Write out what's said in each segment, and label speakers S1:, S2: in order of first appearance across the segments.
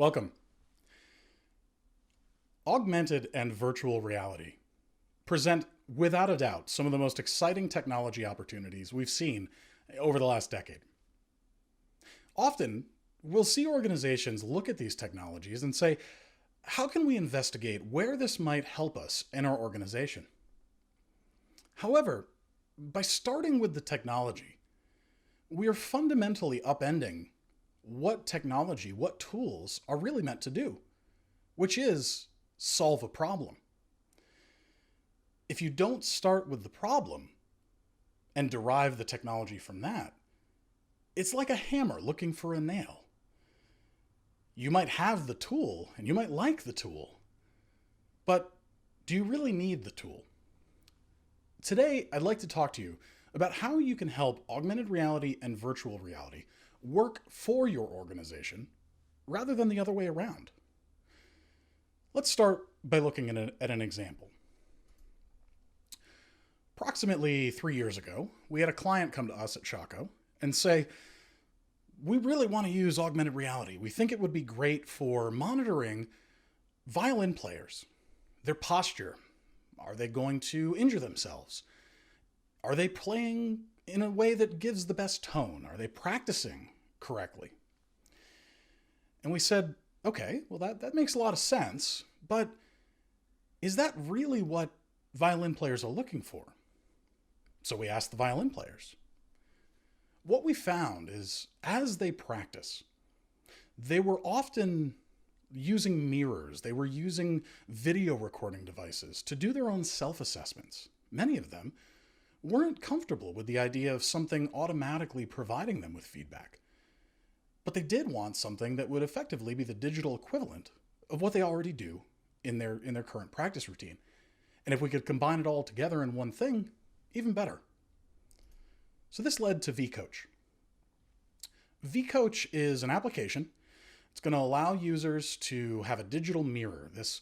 S1: Welcome. Augmented and virtual reality present, without a doubt, some of the most exciting technology opportunities we've seen over the last decade. Often, we'll see organizations look at these technologies and say, how can we investigate where this might help us in our organization? However, by starting with the technology, we are fundamentally upending what technology, what tools are really meant to do, which is solve a problem. If you don't start with the problem and derive the technology from that, it's like a hammer looking for a nail. You might have the tool and you might like the tool, but do you really need the tool? Today, I'd like to talk to you about how you can help augmented reality and virtual reality work for your organization rather than the other way around. Let's start by looking at an example. Approximately 3 years ago, we had a client come to us at Shaco and say, we really want to use augmented reality. We think it would be great for monitoring violin players, their posture. Are they going to injure themselves? Are they playing in a way that gives the best tone? Are they practicing correctly? And we said, okay, well, that makes a lot of sense, but is that really what violin players are looking for? So we asked the violin players. What we found is, as they practice, they were often using mirrors. They were using video recording devices to do their own self-assessments. Many of them weren't comfortable with the idea of something automatically providing them with feedback. But they did want something that would effectively be the digital equivalent of what they already do in their current practice routine. And if we could combine it all together in one thing, even better. So this led to vCoach. vCoach is an application. It's going to allow users to have a digital mirror, this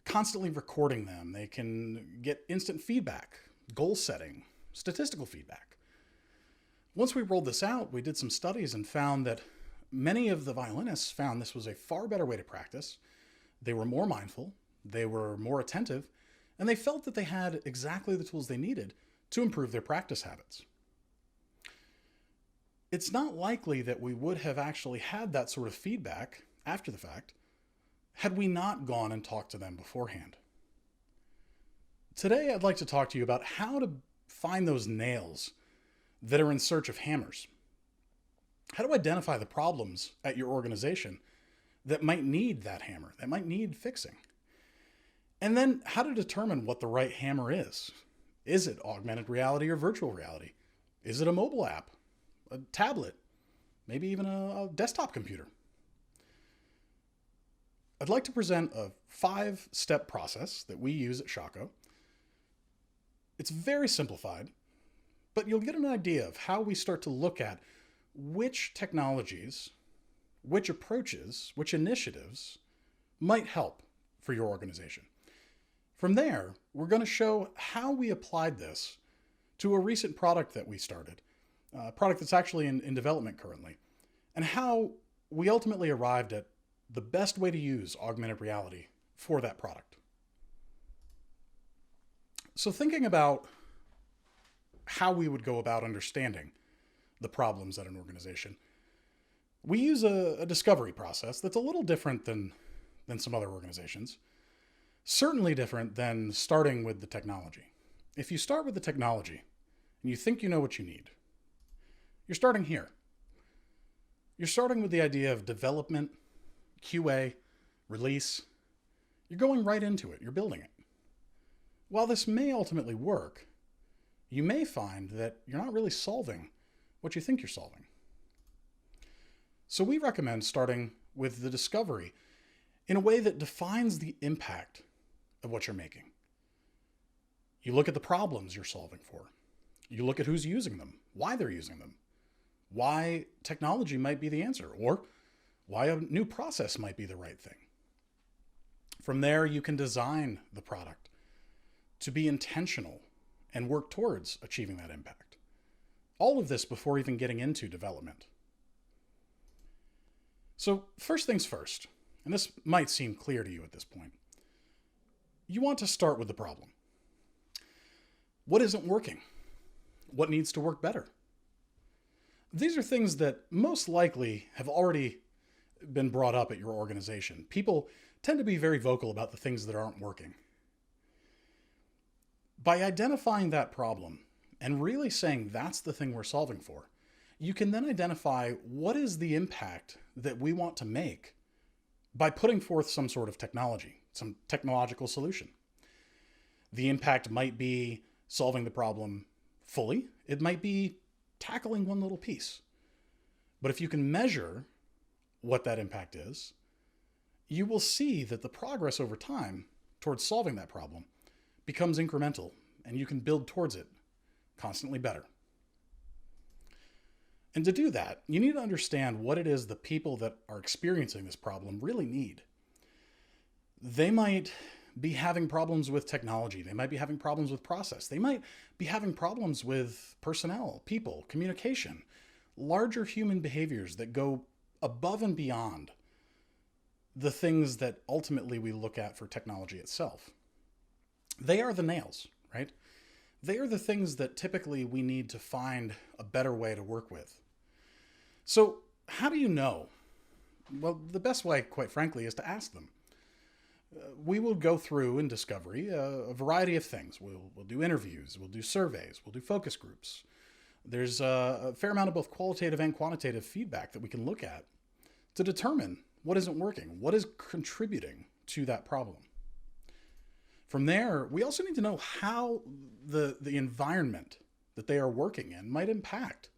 S1: constantly recording them. They can get instant feedback, goal setting, statistical feedback. Once we rolled this out, we did some studies and found that many of the violinists found this was a far better way to practice. They were more mindful, they were more attentive, and they felt that they had exactly the tools they needed to improve their practice habits. It's not likely that we would have actually had that sort of feedback after the fact had we not gone and talked to them beforehand. Today, I'd like to talk to you about how to find those nails that are in search of hammers. How to identify the problems at your organization that might need that hammer, that might need fixing. And then how to determine what the right hammer is. Is it augmented reality or virtual reality? Is it a mobile app, a tablet, maybe even a desktop computer? I'd like to present a 5-step process that we use at Shaco. It's very simplified, but you'll get an idea of how we start to look at which technologies, which approaches, which initiatives might help for your organization. From there, we're going to show how we applied this to a recent product that we started, a product that's actually in development currently, and how we ultimately arrived at the best way to use augmented reality for that product. So thinking about how we would go about understanding the problems at an organization, we use a discovery process that's a little different than some other organizations. Certainly different than starting with the technology. If you start with the technology and you think you know what you need, you're starting here. You're starting with the idea of development, QA, release. You're going right into it. You're building it. While this may ultimately work, you may find that you're not really solving what you think you're solving. So we recommend starting with the discovery in a way that defines the impact of what you're making. You look at the problems you're solving for. You look at who's using them, why they're using them, why technology might be the answer, or why a new process might be the right thing. From there, you can design the product to be intentional and work towards achieving that impact. All of this before even getting into development. So first things first, and this might seem clear to you at this point. You want to start with the problem. What isn't working? What needs to work better? These are things that most likely have already been brought up at your organization. People tend to be very vocal about the things that aren't working. By identifying that problem and really saying that's the thing we're solving for, you can then identify what is the impact that we want to make by putting forth some sort of technology, some technological solution. The impact might be solving the problem fully. It might be tackling one little piece. But if you can measure what that impact is, you will see that the progress over time towards solving that problem becomes incremental, and you can build towards it constantly better. And to do that, you need to understand what it is the people that are experiencing this problem really need. They might be having problems with technology. They might be having problems with process. They might be having problems with personnel, people, communication, larger human behaviors that go above and beyond the things that ultimately we look at for technology itself. They are the nails, right? They are the things that typically we need to find a better way to work with. So how do you know? Well, the best way, quite frankly, is to ask them. We will go through in discovery a variety of things. We'll do interviews, we'll do surveys, we'll do focus groups. There's a fair amount of both qualitative and quantitative feedback that we can look at to determine what isn't working, what is contributing to that problem. From there, we also need to know how the environment that they are working in might impact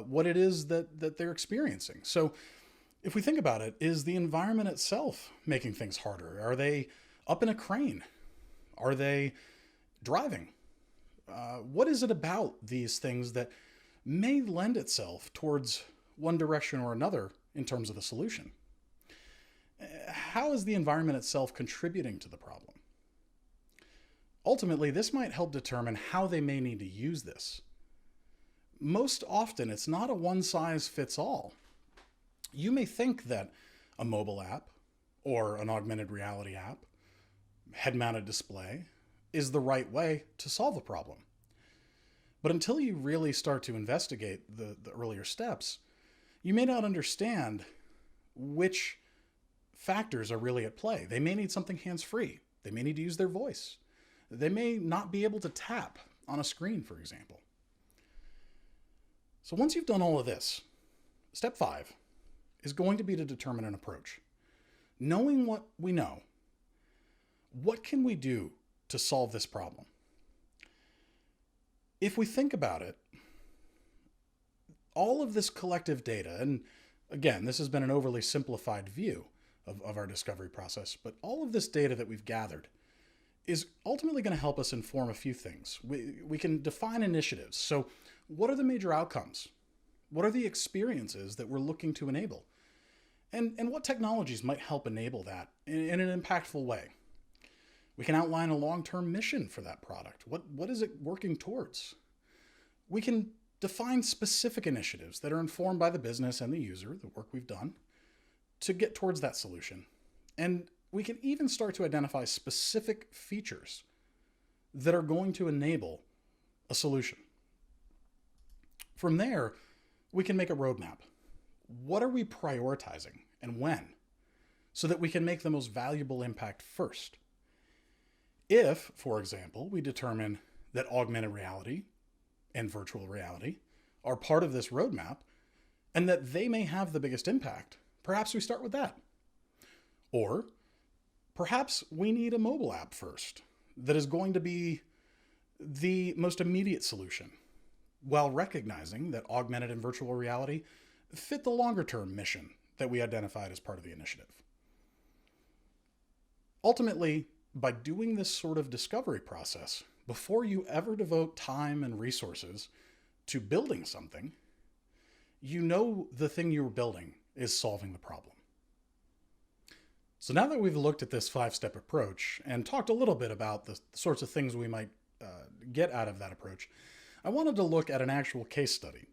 S1: what it is that they're experiencing. So if we think about it, is the environment itself making things harder? Are they up in a crane? Are they driving? What is it about these things that may lend itself towards one direction or another in terms of the solution? How is the environment itself contributing to the problem? Ultimately, this might help determine how they may need to use this. Most often, it's not a one-size-fits-all. You may think that a mobile app or an augmented reality app, head-mounted display, is the right way to solve a problem. But until you really start to investigate the earlier steps, you may not understand which factors are really at play. They may need something hands-free. They may need to use their voice. They may not be able to tap on a screen, for example. So once you've done all of this, step 5 is going to be to determine an approach. Knowing what we know, what can we do to solve this problem? If we think about it, all of this collective data, and again, this has been an overly simplified view of our discovery process, but all of this data that we've gathered is ultimately going to help us inform a few things. We can define initiatives. So what are the major outcomes? What are the experiences that we're looking to enable? And what technologies might help enable that in an impactful way? We can outline a long-term mission for that product. What is it working towards? We can define specific initiatives that are informed by the business and the user, the work we've done, to get towards that solution. And we can even start to identify specific features that are going to enable a solution. From there, we can make a roadmap. What are we prioritizing and when, so that we can make the most valuable impact first? If, for example, we determine that augmented reality and virtual reality are part of this roadmap and that they may have the biggest impact, perhaps we start with that. Or perhaps we need a mobile app first that is going to be the most immediate solution, while recognizing that augmented and virtual reality fit the longer-term mission that we identified as part of the initiative. Ultimately, by doing this sort of discovery process, before you ever devote time and resources to building something, you know the thing you're building is solving the problem. So now that we've looked at this 5-step approach and talked a little bit about the sorts of things we might get out of that approach, I wanted to look at an actual case study.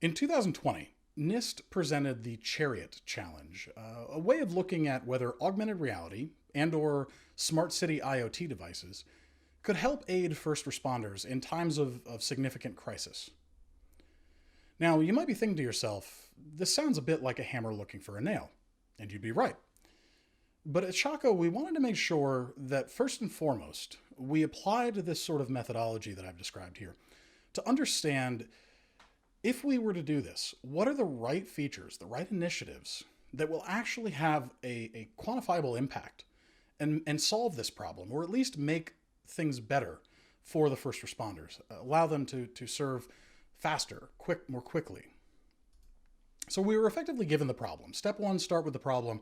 S1: In 2020, NIST presented the Chariot Challenge, a way of looking at whether augmented reality and or smart city IoT devices could help aid first responders in times of significant crisis. Now, you might be thinking to yourself, this sounds a bit like a hammer looking for a nail, and you'd be right. But at Shaco, we wanted to make sure that first and foremost, we applied this sort of methodology that I've described here to understand, if we were to do this, what are the right features, the right initiatives that will actually have a quantifiable impact and solve this problem, or at least make things better for the first responders, allow them to serve faster, more quickly. So we were effectively given the problem. Step one, start with the problem.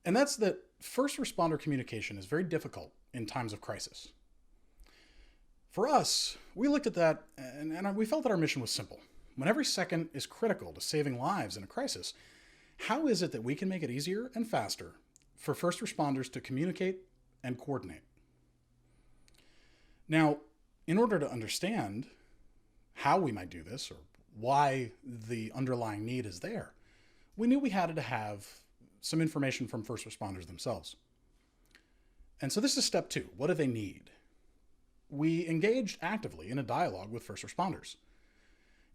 S1: And that's that first responder communication is very difficult in times of crisis. For us, we looked at that and we felt that our mission was simple. When every second is critical to saving lives in a crisis, how is it that we can make it easier and faster for first responders to communicate and coordinate? Now, in order to understand how we might do this or why the underlying need is there, we knew we had to have some information from first responders themselves. And so this is step two. What do they need? We engaged actively in a dialogue with first responders.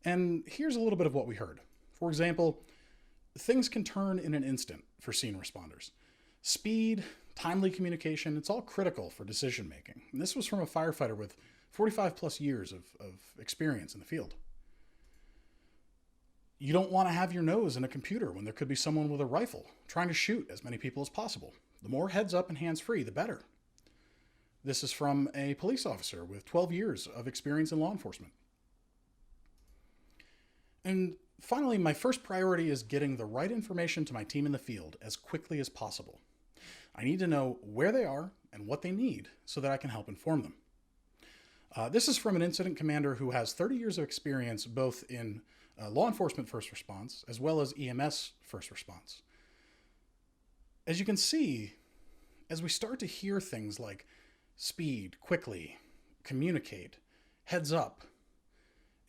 S1: And here's a little bit of what we heard. For example, things can turn in an instant for scene responders. Speed, timely communication, it's all critical for decision making. And this was from a firefighter with 45 plus years of experience in the field. You don't want to have your nose in a computer when there could be someone with a rifle trying to shoot as many people as possible. The more heads up and hands free, the better. This is from a police officer with 12 years of experience in law enforcement. And finally, my first priority is getting the right information to my team in the field as quickly as possible. I need to know where they are and what they need so that I can help inform them. This is from an incident commander who has 30 years of experience both in law enforcement first response as well as EMS first response. As you can see, as we start to hear things like speed, quickly, communicate, heads up,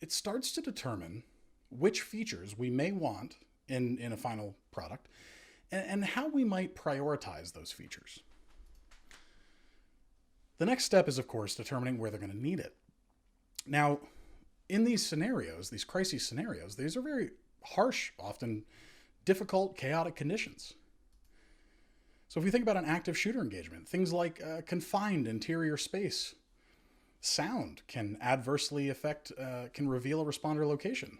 S1: it starts to determine which features we may want in a final product and how we might prioritize those features. The next step is, of course, determining where they're going to need it. Now, in these scenarios, these crisis scenarios, these are very harsh, often difficult, chaotic conditions. So if we think about an active shooter engagement, things like confined interior space, sound can adversely affect, can reveal a responder location.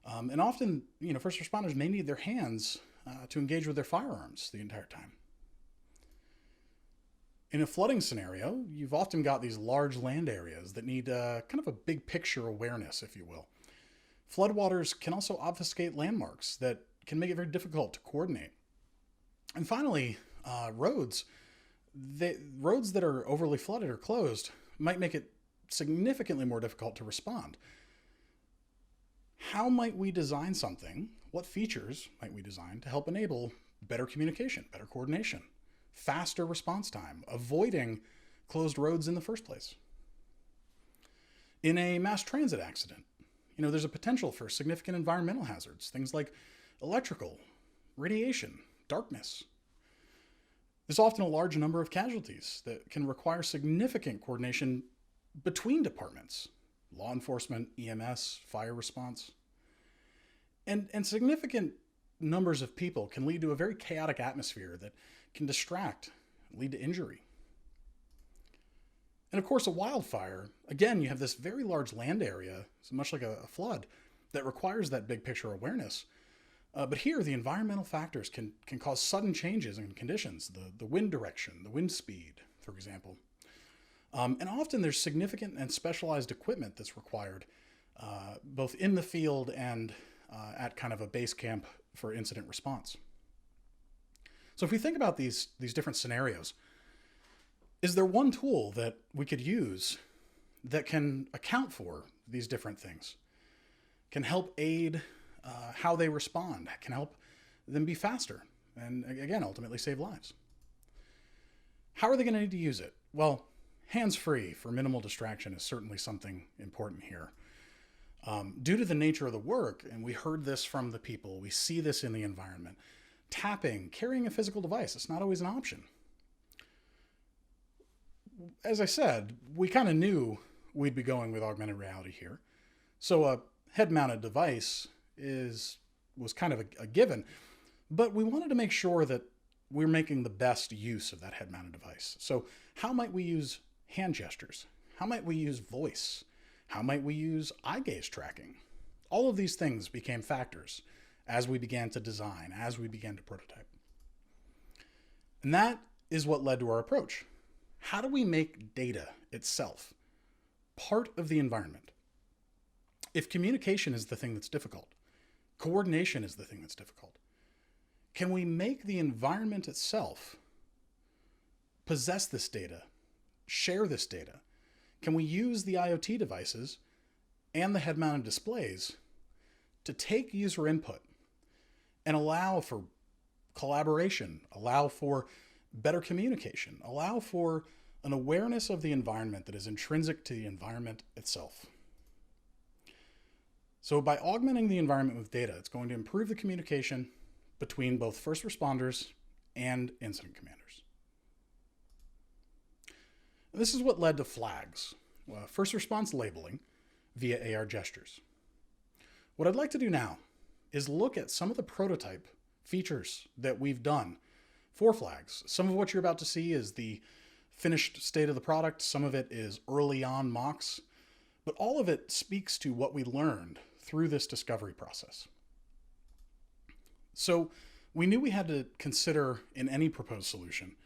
S1: And often, first responders may need their hands to engage with their firearms the entire time. In a flooding scenario, you've often got these large land areas that need kind of a big picture awareness, if you will. Floodwaters can also obfuscate landmarks that can make it very difficult to coordinate. And finally, roads that are overly flooded or closed might make it significantly more difficult to respond. How might we design something? What features might we design to help enable better communication, better coordination, faster response time, avoiding closed roads in the first place? In a mass transit accident, there's a potential for significant environmental hazards, things like electrical, radiation, darkness. There's often a large number of casualties that can require significant coordination between departments, law enforcement, EMS, fire response. And significant numbers of people can lead to a very chaotic atmosphere that can distract, lead to injury. And of course, a wildfire, again, you have this very large land area, so much like a flood, that requires that big picture awareness. But here, the environmental factors can cause sudden changes in conditions, the wind direction, the wind speed, for example. And often there's significant and specialized equipment that's required, both in the field and at kind of a base camp for incident response. So if we think about these different scenarios, is there one tool that we could use that can account for these different things, can help aid how they respond, can help them be faster, and again, ultimately save lives? How are they going to need to use it? Well, hands-free for minimal distraction is certainly something important here. Due to the nature of the work, and we heard this from the people, we see this in the environment, tapping, carrying a physical device, it's not always an option. As I said, we kind of knew we'd be going with augmented reality here. So a head-mounted device was kind of a given, but we wanted to make sure that we're making the best use of that head-mounted device. So how might we use hand gestures? How might we use voice? How might we use eye gaze tracking? All of these things became factors as we began to design, as we began to prototype. And that is what led to our approach. How do we make data itself part of the environment? If communication is the thing that's difficult, coordination is the thing that's difficult, can we make the environment itself possess this data, share this data? Can we use the IoT devices and the head-mounted displays to take user input and allow for collaboration, allow for better communication, allow for an awareness of the environment that is intrinsic to the environment itself? So by augmenting the environment with data, it's going to improve the communication between both first responders and incident commanders. This is what led to flags, first response labeling via AR gestures. What I'd like to do now is look at some of the prototype features that we've done for flags. Some of what you're about to see is the finished state of the product. Some of it is early on mocks, but all of it speaks to what we learned through this discovery process. So we knew we had to consider in any proposed solution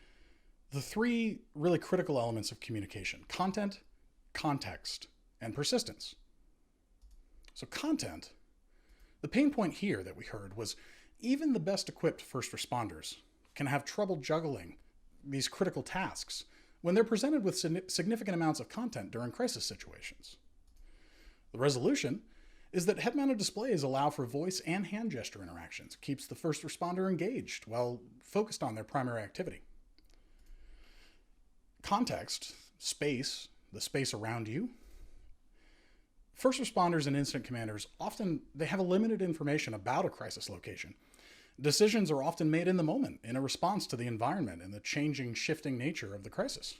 S1: the three really critical elements of communication: content, context, and persistence. So content, the pain point here that we heard was even the best equipped first responders can have trouble juggling these critical tasks when they're presented with significant amounts of content during crisis situations. The resolution is that head-mounted displays allow for voice and hand gesture interactions. It keeps the first responder engaged while focused on their primary activity. Context, space, the space around you. First responders and incident commanders often they have a limited information about a crisis location. Decisions are often made in the moment in a response to the environment and the changing, shifting nature of the crisis.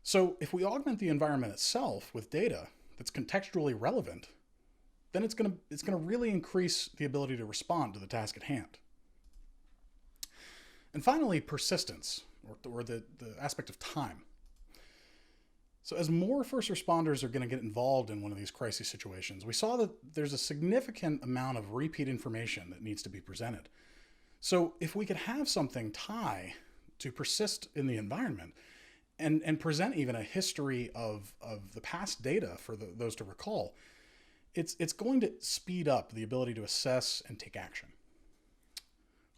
S1: So if we augment the environment itself with data that's contextually relevant, then it's going to really increase the ability to respond to the task at hand. And finally, persistence, or the aspect of time. So as more first responders are going to get involved in one of these crisis situations, we saw that there's a significant amount of repeat information that needs to be presented. So if we could have something tie to persist in the environment and present even a history of the past data for those to recall, it's going to speed up the ability to assess and take action.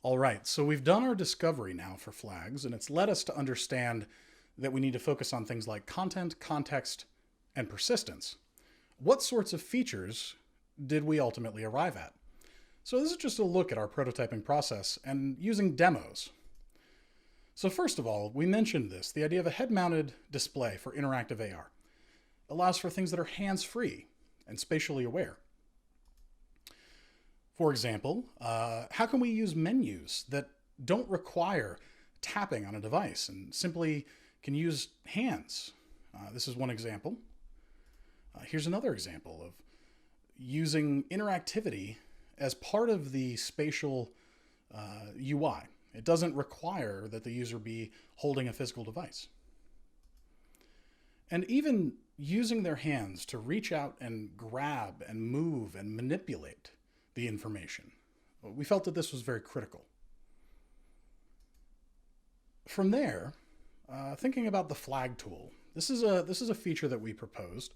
S1: All right, so we've done our discovery now for flags, and it's led us to understand that we need to focus on things like content, context, and persistence. What sorts of features did we ultimately arrive at? So this is just a look at our prototyping process and using demos. So first of all, we mentioned this, the idea of a head-mounted display for interactive AR allows for things that are hands-free and spatially aware. For example, how can we use menus that don't require tapping on a device and simply can use hands? This is one example. Here's another example of using interactivity as part of the spatial UI. It doesn't require that the user be holding a physical device. And even using their hands to reach out and grab and move and manipulate the information. We felt that this was very critical. From there, thinking about the flag tool, this is a feature that we proposed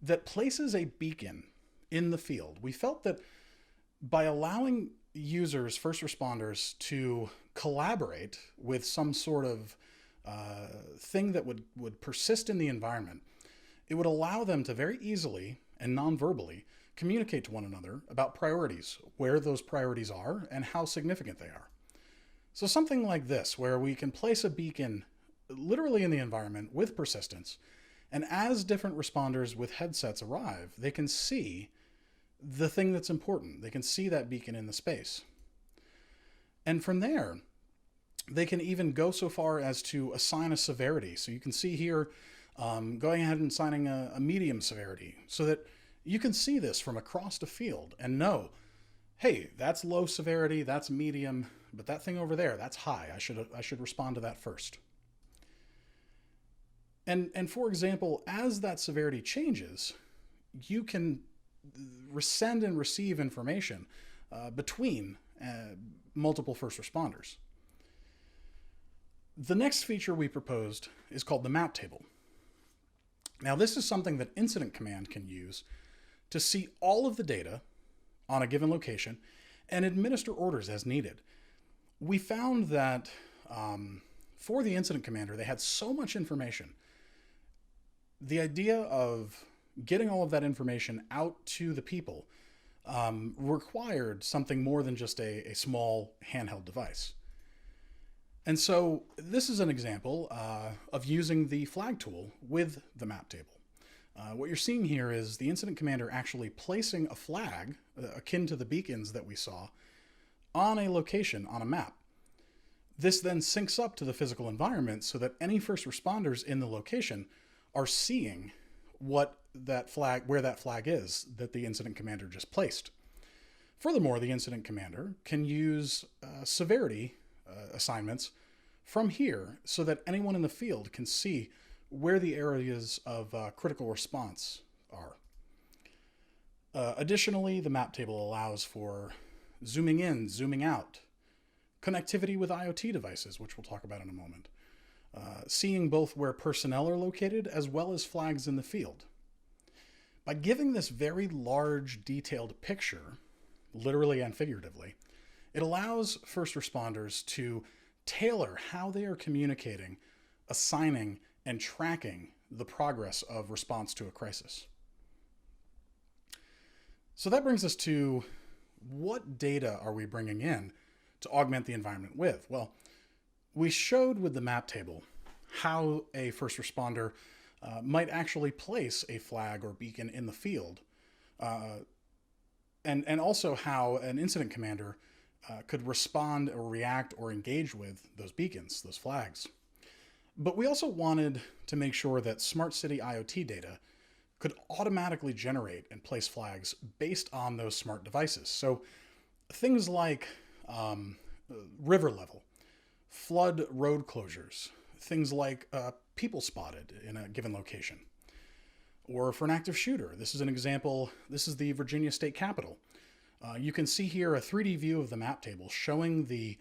S1: that places a beacon in the field. We felt that by allowing users, first responders, to collaborate with some sort of thing that would persist in the environment, it would allow them to very easily and non-verbally communicate to one another about priorities, where those priorities are, and how significant they are. So something like this, where we can place a beacon literally in the environment with persistence And as different responders with headsets arrive, they can see the thing that's important. They can see that beacon in the space. And from there, they can even go so far as to assign a severity. So you can see here, going ahead and assigning a medium severity so that you can see this from across the field and know, hey, that's low severity, that's medium, but that thing over there, that's high. I should respond to that first. And for example, as that severity changes, you can send and receive information between multiple first responders. The next feature we proposed is called the map table. Now, this is something that Incident Command can use to see all of the data on a given location and administer orders as needed. We found that for the Incident Commander, they had so much information. The idea of getting all of that information out to the people required something more than just a small handheld device. And so this is an example of using the flag tool with the map table. What you're seeing here is the Incident Commander actually placing a flag akin to the beacons that we saw on a location on a map. This then syncs up to the physical environment so that any first responders in the location are seeing where that flag is that the Incident Commander just placed. Furthermore, the Incident Commander can use severity assignments from here so that anyone in the field can see where the areas of critical response are. Additionally, the map table allows for zooming in, zooming out, connectivity with IoT devices, which we'll talk about in a moment, seeing both where personnel are located as well as flags in the field. By giving this very large, detailed picture, literally and figuratively, it allows first responders to tailor how they are communicating, assigning, and tracking the progress of response to a crisis. So that brings us to what data are we bringing in to augment the environment with? Well, we showed with the map table how a first responder might actually place a flag or beacon in the field, and also how an incident commander could respond or react or engage with those beacons, those flags. But we also wanted to make sure that smart city IoT data could automatically generate and place flags based on those smart devices. So things like river level, flood road closures, things like people spotted in a given location. Or for an active shooter, this is an example, this is the Virginia State Capitol. You can see here a 3D view of the map table showing the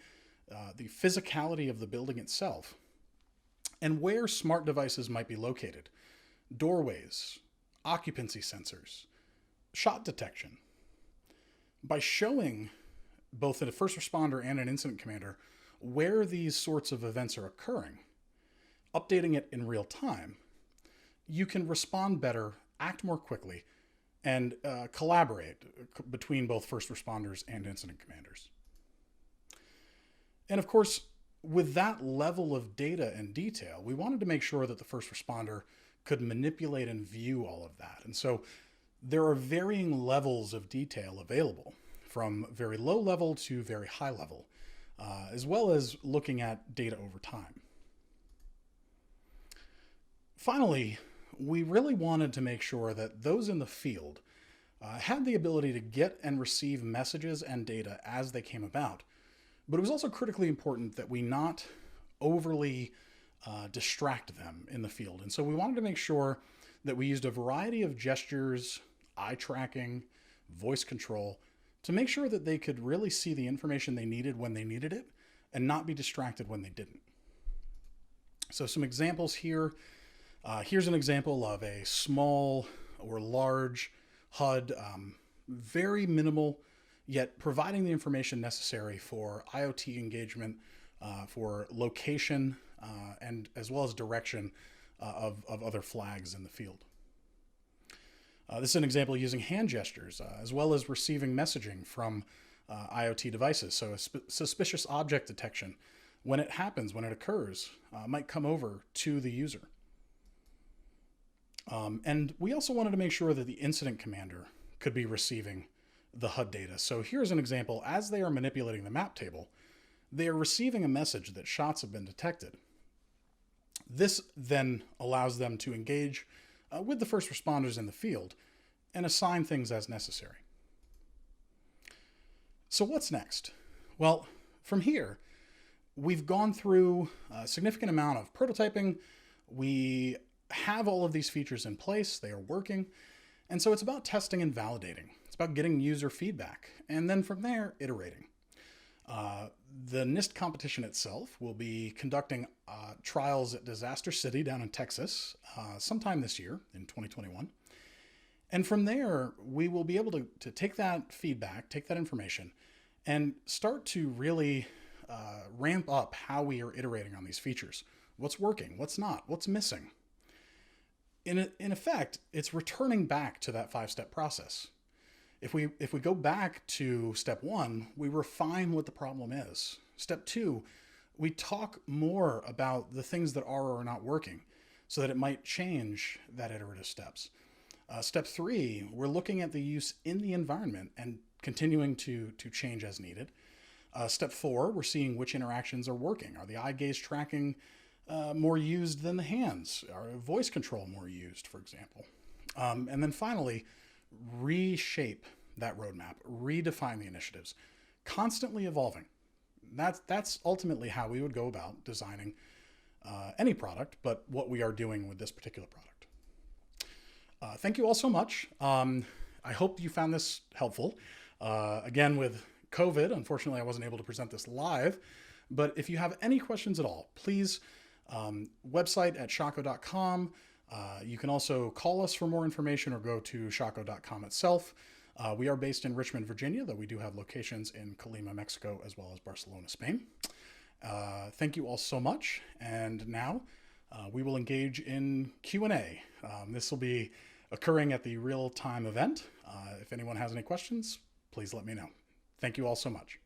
S1: physicality of the building itself and where smart devices might be located. Doorways, occupancy sensors, shot detection. By showing both a first responder and an incident commander where these sorts of events are occurring, updating it in real time, you can respond better, act more quickly, and collaborate between both first responders and incident commanders. And of course, with that level of data and detail, we wanted to make sure that the first responder could manipulate and view all of that. And so there are varying levels of detail available, from very low level to very high level, as well as looking at data over time. Finally, we really wanted to make sure that those in the field had the ability to get and receive messages and data as they came about. But it was also critically important that we not overly distract them in the field. And so we wanted to make sure that we used a variety of gestures, eye tracking, voice control, to make sure that they could really see the information they needed when they needed it and not be distracted when they didn't. So some examples here. Here's an example of a small or large HUD, very minimal, yet providing the information necessary for IoT engagement, for location, and as well as direction of other flags in the field. This is an example using hand gestures, as well as receiving messaging from IoT devices. So a suspicious object detection, when it happens, when it occurs, might come over to the user. And we also wanted to make sure that the incident commander could be receiving the HUD data. So here's an example. As they are manipulating the map table, they are receiving a message that shots have been detected. This then allows them to engage with the first responders in the field and assign things as necessary. So what's next? Well, from here, we've gone through a significant amount of prototyping. We have all of these features in place. They are working. And so it's about testing and validating. It's about getting user feedback. And then from there, iterating. The NIST competition itself will be conducting trials at Disaster City down in Texas sometime this year in 2021. And from there, we will be able to take that feedback, take that information, and start to really ramp up how we are iterating on these features. What's working, what's not, what's missing. In effect, it's returning back to that 5-step process. If we go back to step 1, we refine what the problem is. Step 2, we talk more about the things that are or are not working so that it might change that iterative steps. Step 3, we're looking at the use in the environment and continuing to change as needed. Step 4, we're seeing which interactions are working. Are the eye gaze tracking more used than the hands? Are voice control more used, for example? And then finally, reshape that roadmap, redefine the initiatives, constantly evolving. That's ultimately how we would go about designing any product, but what we are doing with this particular product. Thank you all so much. I hope you found this helpful. Again, with COVID, unfortunately, I wasn't able to present this live, but if you have any questions at all, please, website at shako.com. You can also call us for more information or go to shako.com itself. We are based in Richmond, Virginia, though we do have locations in Colima, Mexico, as well as Barcelona, Spain. Thank you all so much. And now we will engage in Q&A. This will be occurring at the real-time event. If anyone has any questions, please let me know. Thank you all so much.